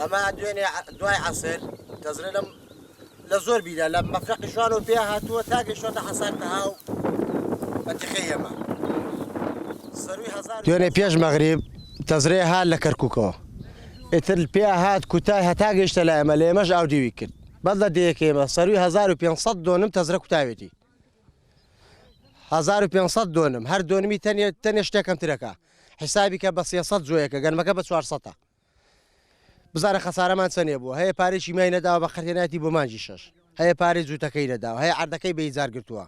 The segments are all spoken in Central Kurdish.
أما دوای عصر تزريلم لزور بيدا لما فرق شوانو فيها هاتوا تاقي شوتا حصارتها و بتخيمة دواني بيش مغرب تزريها لكركوكو اتر بيها هات كوتاي هتاقي اشتلا امالي مش او دي ويكن بدل ديكي صاروي 1500 دونم تزرك كوتايتي 1500 دونم هر دونمي تاني اشتكم تركا حسابي كبس يصد زويك قال ما كبس 400 بزار خساره من سنه بو هي پارێکی مای نەداوە بە خەرێناتی بۆ مانجی شەش هەیە پارێ جووتەکەی نەداوە هەیە عەردەکەی بە ئیجار گرتووە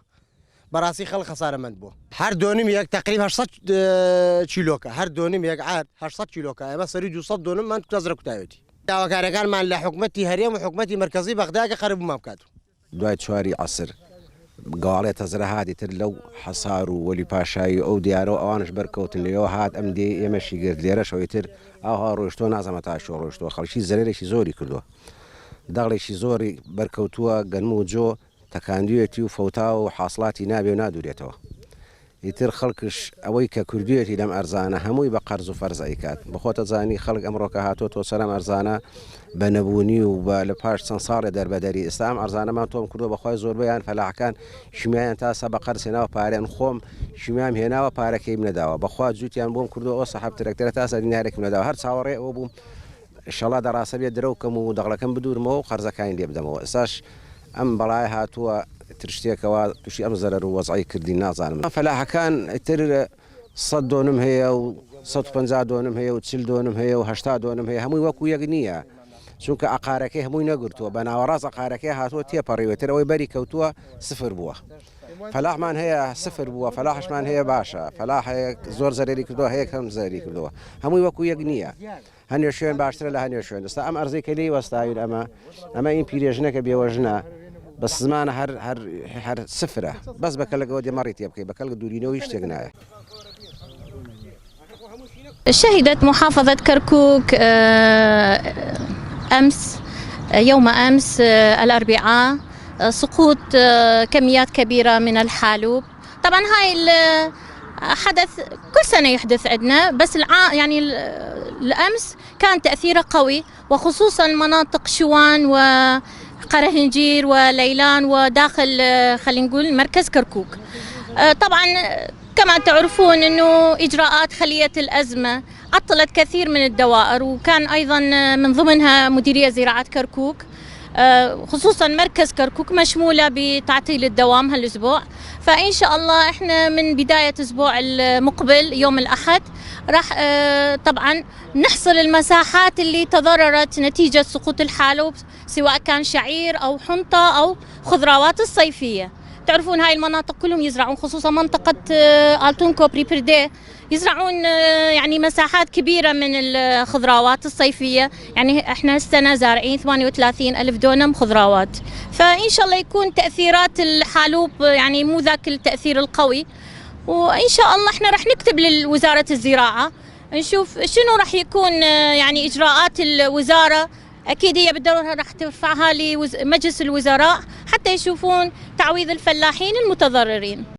بەڕاستی خەڵک خەسارەمەند بوو هەر دۆنم یەک تقریبا 800 کیلۆکە هەر دۆنم یەک عاد 800 کیلۆکە ئێمە سەری 200 دۆنم من تەزرە کوتاوێتی داواکارەکانمان لە حکومەتی هەرێم و حکومەتی مرکزی بەغداکە خەربوومان بکات دوای چواری عەسر گاڵێ تەزرە هاتی تر لەو حەسار و وەلی پاشایی ئەو دیارە و ئەوانش بەرکەوتن لێەوە هات ئەم دێ ئێمەشی گرت لێرەشەوەی تر ئاها ڕۆیشتۆ نازەمە تاشۆ ڕۆیشتەوە خەڵکی زەرێکی زۆری کردووە دەغڵێکی زۆری بەرکەوتووە گەنم و جۆ تەکاندوێتی و فەوتا و حاصڵاتی نابێ و نادورێتەوە ئیتر خەڵکش ئەوەی کە کردوێتی لەم ئەرزانە هەمووی بە قەرز و فەرز ئەیکات بەخۆتە زانی خەڵک ئەمڕۆکە هاتۆ سەرم ئەرزانە بە نەبوونی و بە لە پاش چەند ساڵێ دەربەدەری ئێستا ئەم ئەرزانەمان تۆم کردووە بەخوای زۆربەیان فەلاحەکان شمیان تاسە بە قەرز هێناوە پارێن خۆم شمیام هێناوە پارەکەیم نەداوە بەخوا جووتیان بۆم کردووە ئەو سەحەب ترەکتەرە تاسە دینارێکم نەداوە هەر چاوەڕێ ئەوە بووم ئینشەڵا دەڕاستە بێت درەوکەم و دەغڵەکەم بدورمەوە و قەرزەکانی لێ بدەمەوە ئێستاش ئەم بەڵای هاتووە تر شتێکەوە تووشی ئەم زەرەر و وەزعی کردی نازانم فەلاحەکان ئیتر 100 دۆنم هەیە و 150 دۆنم هەیە و 40 دۆنم هەیە و 80 دۆنم هەیە هەمووی وەکو یەک نییە چونکە عقارەکەی هەمووی نەگرتووە بە ناوەڕاست عقارەکەی هاتووە تێپەڕیوێتر ئەوەی بەری کەوتووە سفر بووە فەلاحمان هەیە سفر بووە فەلاحشمان هەیە باشە فەلاح زۆر زەرێری کردووە هەیە کەم زەری کردووە هەمووی وەکو یەک نییە هەنێ شوێن باشترە لە هەنێ شوێن دەستا ئەم ئەرزەی کە لێی وەستاوین ئەمە ئین پیرێژنەکە بێوەژنە بس زمانە هەر سفرە بەس بەکەلەکەەوە دێمەڕی تێ بکەی بەکەل دوورینەوەی شتێک نایە. شهدت محافظة كركوك يوم أمس الأربعاء سقوط كميات كبيرة من الحالوب. طبعا هاي الحدث كل سنة يحدث عندنا بس يعني الأمس كان تأثيره قوي وخصوصا مناطق شوان وقرهنجير وليلان وداخل خلينا نقول مركز كركوك. طبعا كما تعرفون أنه إجراءات خلية الأزمة عطلت كثير من الدوائر وكان أيضا من ضمنها مديرية زراعة كركوك خصوصا مركز كركوك مشمولة بتعطيل الدوام هالأسبوع. فإن شاء الله إحنا من بداية الأسبوع المقبل يوم الأحد راح طبعا نحصل المساحات اللي تضررت نتيجة سقوط الحالوب سواء كان شعير أو حنطة أو خضروات الصيفية. تعرفون هاي المناطق كلهم يزرعون خصوصا منطقة آلتون كوبري برديه يزرعون يعني مساحات كبيرة من الخضروات الصيفية. يعني احنا السنة زارعين 38 ألف دونم خضروات. فإن شاء الله يكون تأثيرات الحالوب يعني مو ذاك التأثير القوي وإن شاء الله احنا راح نكتب لوزارة الزراعة نشوف شنو راح يكون يعني إجراءات الوزارة. أكيد هي بالضرورة راح ترفعها لمجلس الوزراء حتى يشوفون تعويض الفلاحين المتضررين.